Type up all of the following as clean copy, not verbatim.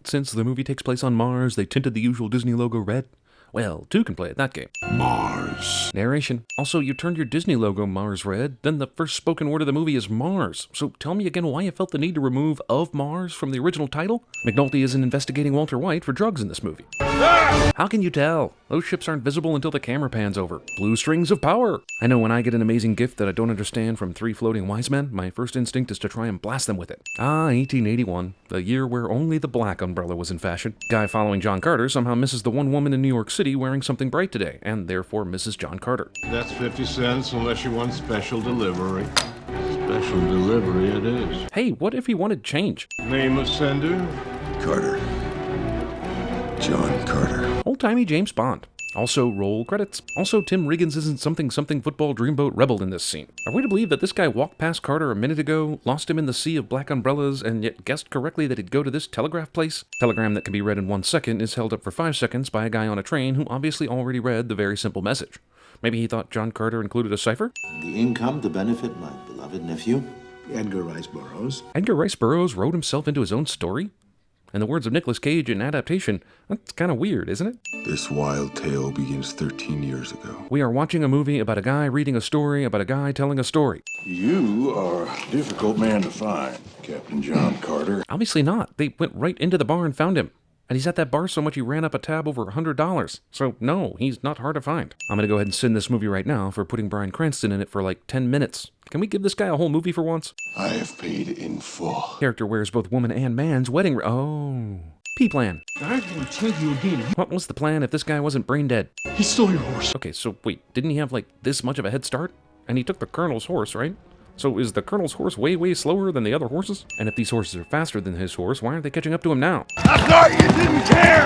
since the movie takes place on Mars, they tinted the usual Disney logo red? Well, 2 can play at that game. Mars. Narration. Also, you turned your Disney logo Mars red, then the first spoken word of the movie is Mars. So tell me again why you felt the need to remove of Mars from the original title? McNulty isn't investigating Walter White for drugs in this movie. How can you tell? Those ships aren't visible until the camera pans over. Blue strings of power. I know when I get an amazing gift that I don't understand from 3 floating wise men, my first instinct is to try and blast them with it. 1881, the year where only the black umbrella was in fashion. Guy following John Carter somehow misses the one woman in New York City wearing something bright today, and therefore misses John Carter. That's 50 cents unless you want special delivery. Special delivery it is. Hey, what if he wanted change? Name of sender? Carter. John Carter. Old-timey James Bond. Also, roll credits. Also, Tim Riggins isn't something football dreamboat rebel in this scene. Are we to believe that this guy walked past Carter a minute ago, lost him in the sea of black umbrellas, and yet guessed correctly that he'd go to this telegraph place? Telegram that can be read in 1 second is held up for 5 seconds by a guy on a train who obviously already read the very simple message. Maybe he thought John Carter included a cipher? The income to benefit my beloved nephew, Edgar Rice Burroughs. Edgar Rice Burroughs wrote himself into his own story? In the words of Nicolas Cage in Adaptation, that's kind of weird, isn't it? This wild tale begins 13 years ago. We are watching a movie about a guy reading a story about a guy telling a story. You are a difficult man to find, Captain John Carter. Obviously not. They went right into the bar and found him. And he's at that bar so much he ran up a tab over $100. So no, he's not hard to find. I'm gonna go ahead and send this movie right now for putting Bryan Cranston in it for like 10 minutes. Can we give this guy a whole movie for once? I have paid in full. Character wears both woman and man's wedding Oh. P-plan. I'm gonna tell you again. What was the plan if this guy wasn't brain dead? He stole your horse. Okay, so wait, didn't he have like this much of a head start? And he took the Colonel's horse, right? So is the Colonel's horse way slower than the other horses? And if these horses are faster than his horse, why aren't they catching up to him now? I thought you didn't care!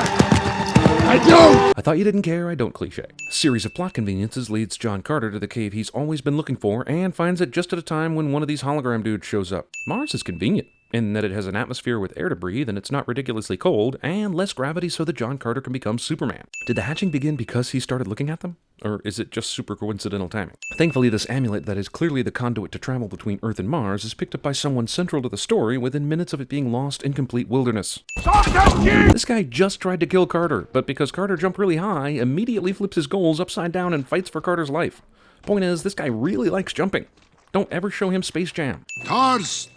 I don't! I thought you didn't care, I don't cliche. A series of plot conveniences leads John Carter to the cave he's always been looking for and finds it just at a time when one of these hologram dudes shows up. Mars is convenient, in that it has an atmosphere with air to breathe and it's not ridiculously cold, and less gravity so that John Carter can become Superman. Did the hatching begin because he started looking at them? Or is it just super coincidental timing? Thankfully, this amulet that is clearly the conduit to travel between Earth and Mars is picked up by someone central to the story within minutes of it being lost in complete wilderness. This guy just tried to kill Carter, but because Carter jumped really high, immediately flips his goals upside down and fights for Carter's life. Point is, this guy really likes jumping. Don't ever show him Space Jam. Tharks.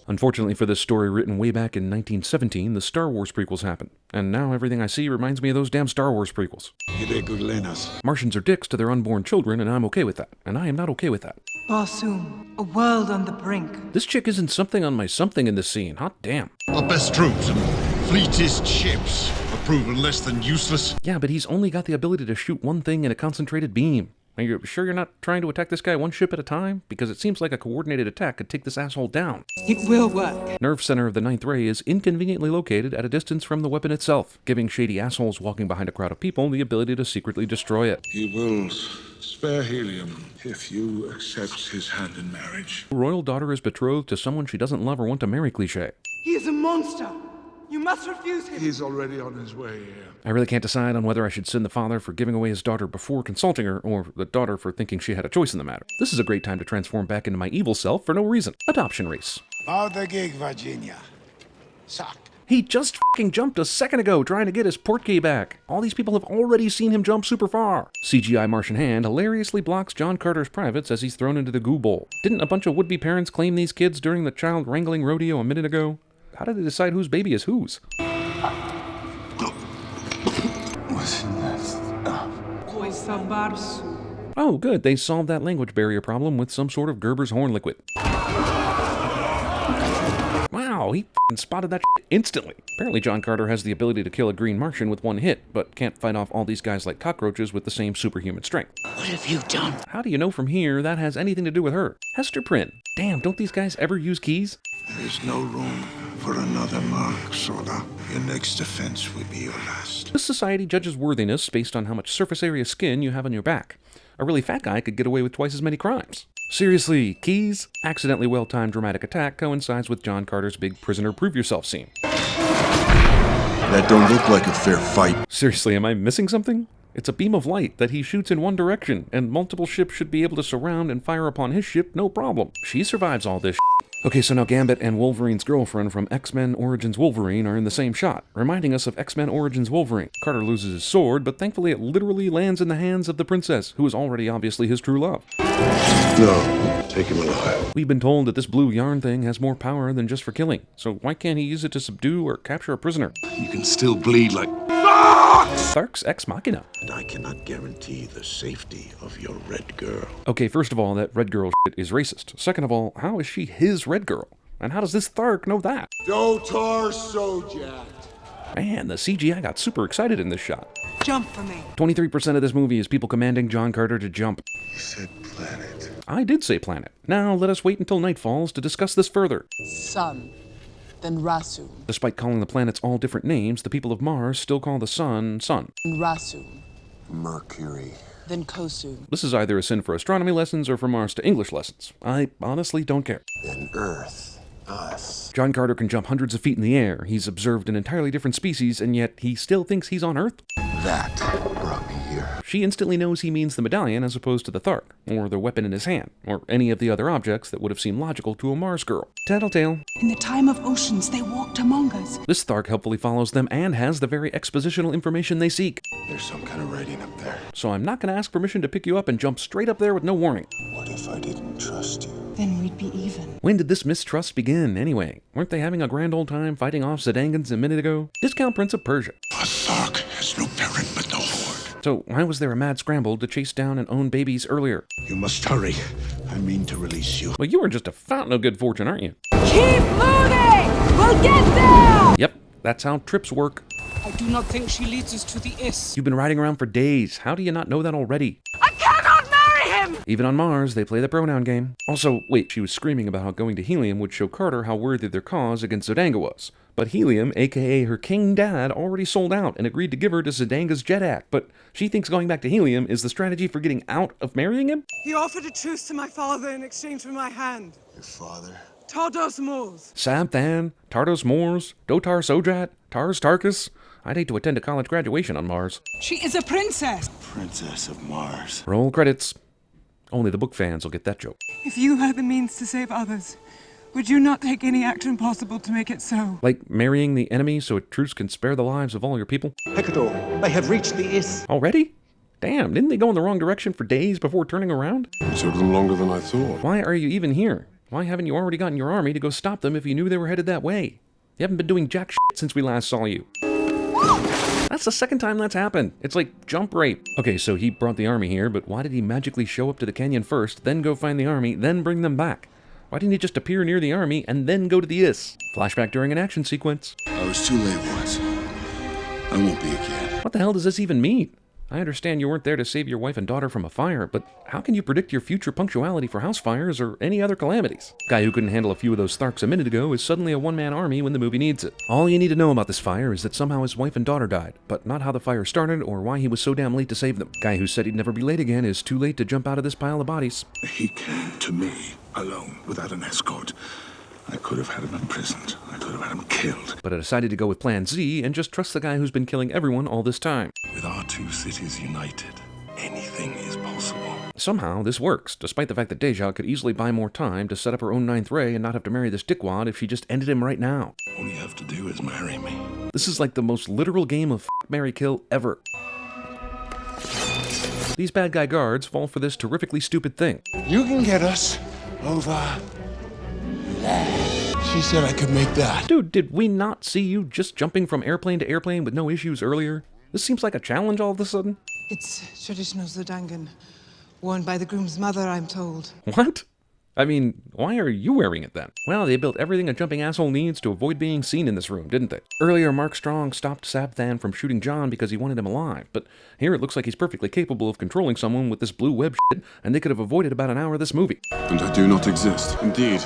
Unfortunately for this story written way back in 1917, the Star Wars prequels happened. And now everything I see reminds me of those damn Star Wars prequels. Martians are dicks to their unborn children, and I'm okay with that. And I am not okay with that. Barsoom, a world on the brink. This chick isn't something on my something in this scene. Hot damn. Our best troops and fleetest ships are proven less than useless. Yeah, but he's only got the ability to shoot one thing in a concentrated beam. Are you sure you're not trying to attack this guy one ship at a time? Because it seems like a coordinated attack could take this asshole down. It will work. Nerve center of the 9th ray is inconveniently located at a distance from the weapon itself, giving shady assholes walking behind a crowd of people the ability to secretly destroy it. He will spare helium if you accept his hand in marriage. Royal daughter is betrothed to someone she doesn't love or want to marry cliché. He is a monster. You must refuse him. He's already on his way here. I really can't decide on whether I should send the father for giving away his daughter before consulting her, or the daughter for thinking she had a choice in the matter. This is a great time to transform back into my evil self for no reason. Adoption race. How the gig, Virginia? Suck. He just fucking jumped a second ago trying to get his port key back. All these people have already seen him jump super far. CGI Martian hand hilariously blocks John Carter's privates as he's thrown into the goo bowl. Didn't a bunch of would-be parents claim these kids during the child wrangling rodeo a minute ago? How did they decide whose baby is whose? What's in this? Oh, good. They solved that language barrier problem with some sort of Gerber's horn liquid. Wow, he f***ing spotted that shit instantly. Apparently John Carter has the ability to kill a green Martian with one hit, but can't fight off all these guys like cockroaches with the same superhuman strength. What have you done? How do you know from here that has anything to do with her? Hester Prynne. Damn, don't these guys ever use keys? There is no room for another mark, Soda. Your next offense will be your last. This society judges worthiness based on how much surface area skin you have on your back. A really fat guy could get away with twice as many crimes. Seriously, keys? Accidentally well-timed dramatic attack coincides with John Carter's big prisoner prove yourself scene. That don't look like a fair fight. Seriously, am I missing something? It's a beam of light that he shoots in one direction, and multiple ships should be able to surround and fire upon his ship no problem. She survives all this shit. Okay, so now Gambit and Wolverine's girlfriend from X-Men Origins Wolverine are in the same shot, reminding us of X-Men Origins Wolverine. Carter loses his sword, but thankfully it literally lands in the hands of the princess, who is already obviously his true love. No, take him alive. We've been told that this blue yarn thing has more power than just for killing, so why can't he use it to subdue or capture a prisoner? You can still bleed like... Tharks ex machina. And I cannot guarantee the safety of your red girl. Okay, first of all, that red girl shit is racist. Second of all, how is she his red girl? And how does this Thark know that? Dotar so jacked. Man, the CGI got super excited in this shot. Jump for me. 23% of this movie is people commanding John Carter to jump. You said planet. I did say planet. Now let us wait until night falls to discuss this further. Sun, then Rasu, Despite calling the planets all different names, the people of Mars still call the sun, sun. then Rasu, Mercury. then Kosu, This is either a sin for astronomy lessons or for Mars to English lessons. I honestly don't care. Then Earth. Us. John Carter can jump hundreds of feet in the air. He's observed an entirely different species, and yet he still thinks he's on Earth? That brought me here. She instantly knows he means the medallion as opposed to the Thark, or the weapon in his hand, or any of the other objects that would have seemed logical to a Mars girl. Tattletale. In the time of oceans, they walked among us. This Thark helpfully follows them and has the very expositional information they seek. There's some kind of writing up there. So I'm not going to ask permission to pick you up and jump straight up there with no warning. What if I didn't trust you? Then we'd be even. When did this mistrust begin, anyway? Weren't they having a grand old time fighting off Zidangans a minute ago? Discount Prince of Persia. A Thark has no parent but the Horde. So why was there a mad scramble to chase down and own babies earlier? You must hurry. I mean to release you. Well, you are just a fountain of good fortune, aren't you? Keep moving! We'll get there! Yep, that's how trips work. I do not think she leads us to the Is. You've been riding around for days. How do you not know that already? I cannot marry him! Even on Mars, they play the pronoun game. Also, wait, she was screaming about how going to Helium would show Carter how worthy their cause against Zodanga was. But Helium, aka her king dad, already sold out and agreed to give her to Zodanga's jet act. But she thinks going back to Helium is the strategy for getting out of marrying him? He offered a truce to my father in exchange for my hand. Your father? Tardos Moors. Sabthan, Tardos Mors, Dotar Sojat, Tars Tarkus. I'd hate to attend a college graduation on Mars. She is a princess. Princess of Mars. Roll credits. Only the book fans will get that joke. If you had the means to save others, would you not take any action possible to make it so? Like marrying the enemy so a truce can spare the lives of all your people? Hector, they have reached the Is. Already? Damn, didn't they go in the wrong direction for days before turning around? It took them longer than I thought. Why are you even here? Why haven't you already gotten your army to go stop them if you knew they were headed that way? You haven't been doing jack shit since we last saw you. That's the second time that's happened. It's like jump rape. Okay, so he brought the army here, but why did he magically show up to the canyon first, then go find the army, then bring them back? Why didn't he just appear near the army and then go to the Is? Flashback during an action sequence. I was too late once. I won't be again. What the hell does this even mean? I understand you weren't there to save your wife and daughter from a fire, but how can you predict your future punctuality for house fires or any other calamities? Guy who couldn't handle a few of those Tharks a minute ago is suddenly a one-man army when the movie needs it. All you need to know about this fire is that somehow his wife and daughter died, but not how the fire started or why he was so damn late to save them. Guy who said he'd never be late again is too late to jump out of this pile of bodies. He came to me, alone, without an escort. I could have had him imprisoned. I could have had him killed. But I decided to go with Plan Z and just trust the guy who's been killing everyone all this time. With our two cities united, anything is possible. Somehow, this works, despite the fact that Deja could easily buy more time to set up her own ninth ray and not have to marry this dickwad if she just ended him right now. All you have to do is marry me. This is like the most literal game of marry, kill ever. These bad guy guards fall for this terrifically stupid thing. You can get us over there. She said I could make that. Dude, did we not see you just jumping from airplane to airplane with no issues earlier? This seems like a challenge all of a sudden. It's traditional Zodangan, worn by the groom's mother, I'm told. What? I mean, why are you wearing it then? Well, they built everything a jumping asshole needs to avoid being seen in this room, didn't they? Earlier, Mark Strong stopped Sabthan from shooting John because he wanted him alive, but here it looks like he's perfectly capable of controlling someone with this blue web shit, and they could have avoided about an hour of this movie. And I do not exist. Indeed.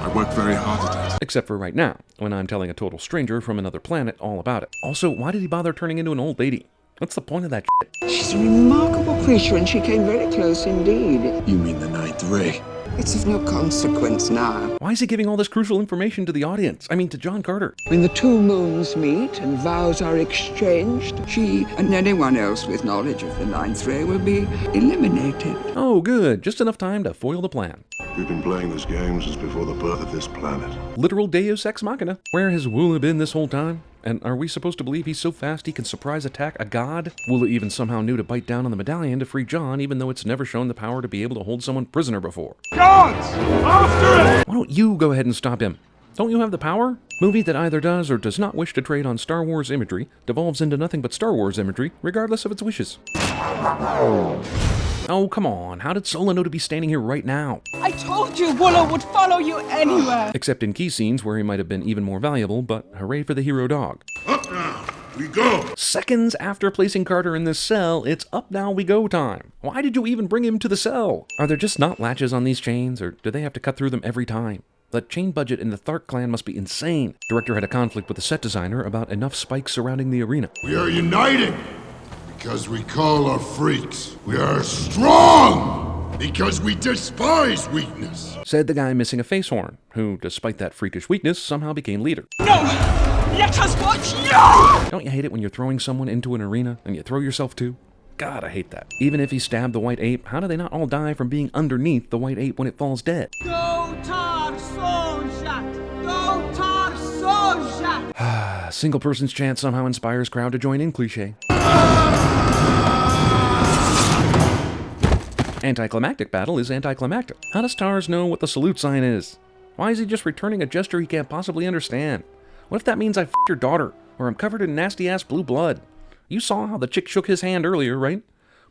I work very hard at it. Except for right now, when I'm telling a total stranger from another planet all about it. Also, why did he bother turning into an old lady? What's the point of that shit? She's a remarkable creature, and she came very close indeed. You mean the ninth ray? It's of no consequence now. Why is he giving all this crucial information to the audience? I mean, to John Carter. When the two moons meet and vows are exchanged, she and anyone else with knowledge of the ninth ray will be eliminated. Oh, good. Just enough time to foil the plan. We've been playing this game since before the birth of this planet. Literal Deus Ex Machina. Where has Woola been this whole time? And are we supposed to believe he's so fast he can surprise attack a god? Woola even somehow knew to bite down on the medallion to free John, even though it's never shown the power to be able to hold someone prisoner before. Guards! After it! Why don't you go ahead and stop him? Don't you have the power? Movie that either does or does not wish to trade on Star Wars imagery devolves into nothing but Star Wars imagery, regardless of its wishes. Oh, come on. How did Solo know to be standing here right now? I told you Woola would follow you anywhere. Except in key scenes where he might have been even more valuable, but hooray for the hero dog. Up now! We go! Seconds after placing Carter in this cell, it's up now we go time. Why did you even bring him to the cell? Are there just not latches on these chains, or do they have to cut through them every time? The chain budget in the Thark clan must be insane. Director had a conflict with the set designer about enough spikes surrounding the arena. We are uniting because we call our freaks. We are strong because we despise weakness. Said the guy missing a face horn, who, despite that freakish weakness, somehow became leader. No! Let us watch you! Don't you hate it when you're throwing someone into an arena and you throw yourself too? God, I hate that. Even if he stabbed the white ape, how do they not all die from being underneath the white ape when it falls dead? Go Tharks, Go Tharks, Single person's chant somehow inspires crowd to join in cliche. Anticlimactic battle is anticlimactic. How does Tars know what the salute sign is? Why is he just returning a gesture he can't possibly understand? What if that means I f***ed your daughter, or I'm covered in nasty-ass blue blood? You saw how the chick shook his hand earlier, right?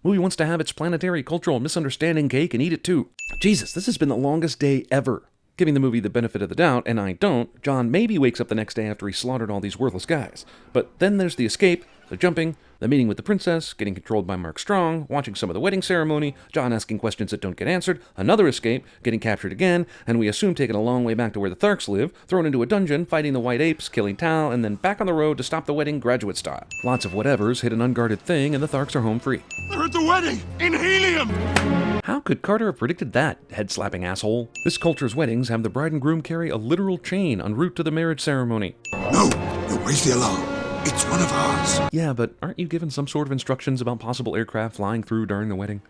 Movie wants to have its planetary cultural misunderstanding cake and eat it too. Jesus, this has been the longest day ever. Giving the movie the benefit of the doubt, and I don't, John maybe wakes up the next day after he slaughtered all these worthless guys. But then there's the escape, the jumping, the meeting with the princess, getting controlled by Mark Strong, watching some of the wedding ceremony, John asking questions that don't get answered, another escape, getting captured again, and we assume taken a long way back to where the Tharks live, thrown into a dungeon, fighting the white apes, killing Tal, and then back on the road to stop the wedding graduate style. Lots of whatevers hit an unguarded thing, and the Tharks are home free. They're at the wedding! In helium! How could Carter have predicted that, head-slapping asshole? This culture's weddings have the bride and groom carry a literal chain en route to the marriage ceremony. No! Raise the alarm. It's one of ours. Yeah, but aren't you given some sort of instructions about possible aircraft flying through during the wedding?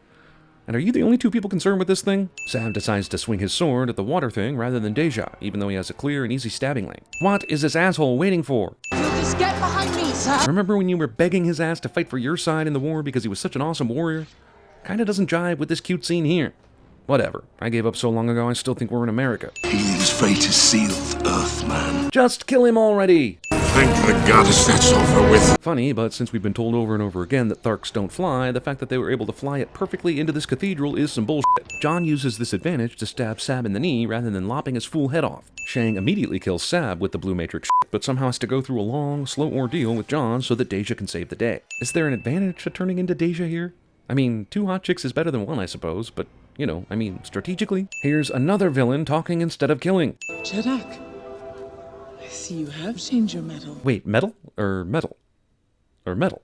And are you the only two people concerned with this thing? Sam decides to swing his sword at the water thing rather than Deja, even though he has a clear and easy stabbing lane. What is this asshole waiting for? You'll just get behind me, sir. Remember when you were begging his ass to fight for your side in the war because he was such an awesome warrior? Kinda doesn't jive with this cute scene here. Whatever. I gave up so long ago I still think we're in America. Helium's fate is sealed, Earthman. Just kill him already! Thank the goddess that's over with. Funny, but since we've been told over and over again that Tharks don't fly, the fact that they were able to fly it perfectly into this cathedral is some bullshit. John uses this advantage to stab Sab in the knee rather than lopping his fool head off. Shang immediately kills Sab with the Blue Matrix shit, but somehow has to go through a long, slow ordeal with John so that Deja can save the day. Is there an advantage to turning into Deja here? I mean, 2 hot chicks is better than 1, I suppose, but, you know, I mean, strategically. Here's another villain talking instead of killing. Jadak, I see you have changed your metal. Wait, metal? Or metal? Or metal?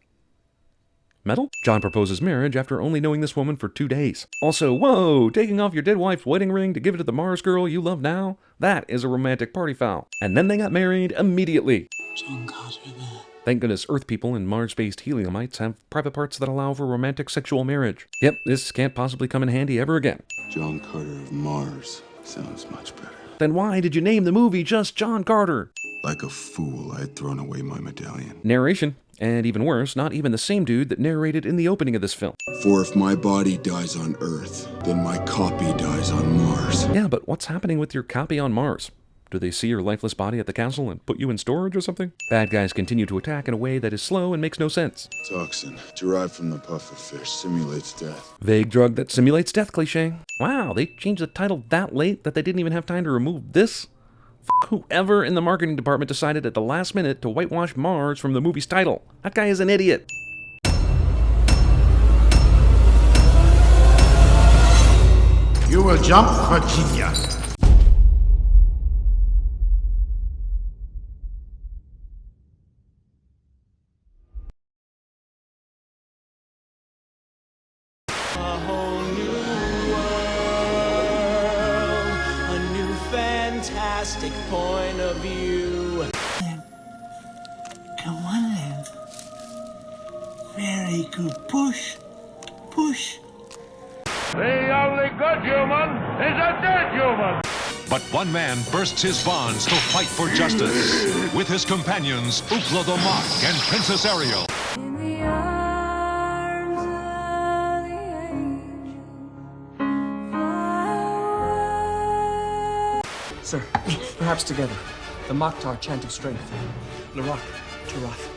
Metal? John proposes marriage after only knowing this woman for 2 days. Also, whoa, taking off your dead wife's wedding ring to give it to the Mars girl you love now? That is a romantic party foul. And then they got married immediately. John Carter there. Thank goodness Earth people and Mars-based heliumites have private parts that allow for romantic sexual marriage. Yep, this can't possibly come in handy ever again. John Carter of Mars sounds much better. Then why did you name the movie just John Carter? Like a fool, I had thrown away my medallion. Narration. And even worse, not even the same dude that narrated in the opening of this film. For if my body dies on Earth, then my copy dies on Mars. Yeah, but what's happening with your copy on Mars? Do they see your lifeless body at the castle and put you in storage or something? Bad guys continue to attack in a way that is slow and makes no sense. Toxin, derived from the puffer fish, simulates death. Vague drug that simulates death cliche. Wow, they changed the title that late that they didn't even have time to remove this? Whoever in the marketing department decided at the last minute to whitewash Mars from the movie's title. That guy is an idiot. You will jump, Virginia. make her push, push. The only good human is a dead human. But one man bursts his bonds to fight for justice with his companions Ukla the Mock and Princess Ariel. Sir, perhaps together. The Mokhtar chant of strength. Larak, Tarath.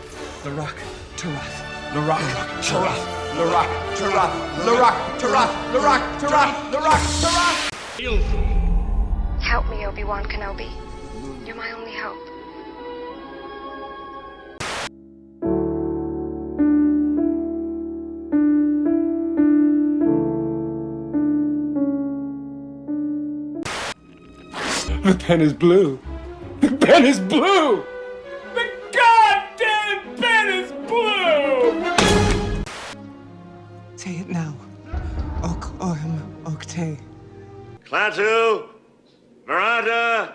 Larak, Tarath. Larak, Tarath. Larak, Tarath. Larak, Tarath. Larak, Tarath. Larak, Tarath. Help me, Obi-Wan Kenobi. You're my only hope. The pen is blue. The pen is blue! The goddamn pen is blue! Say it now. Ok Orm Okte. Klaatu, Marada,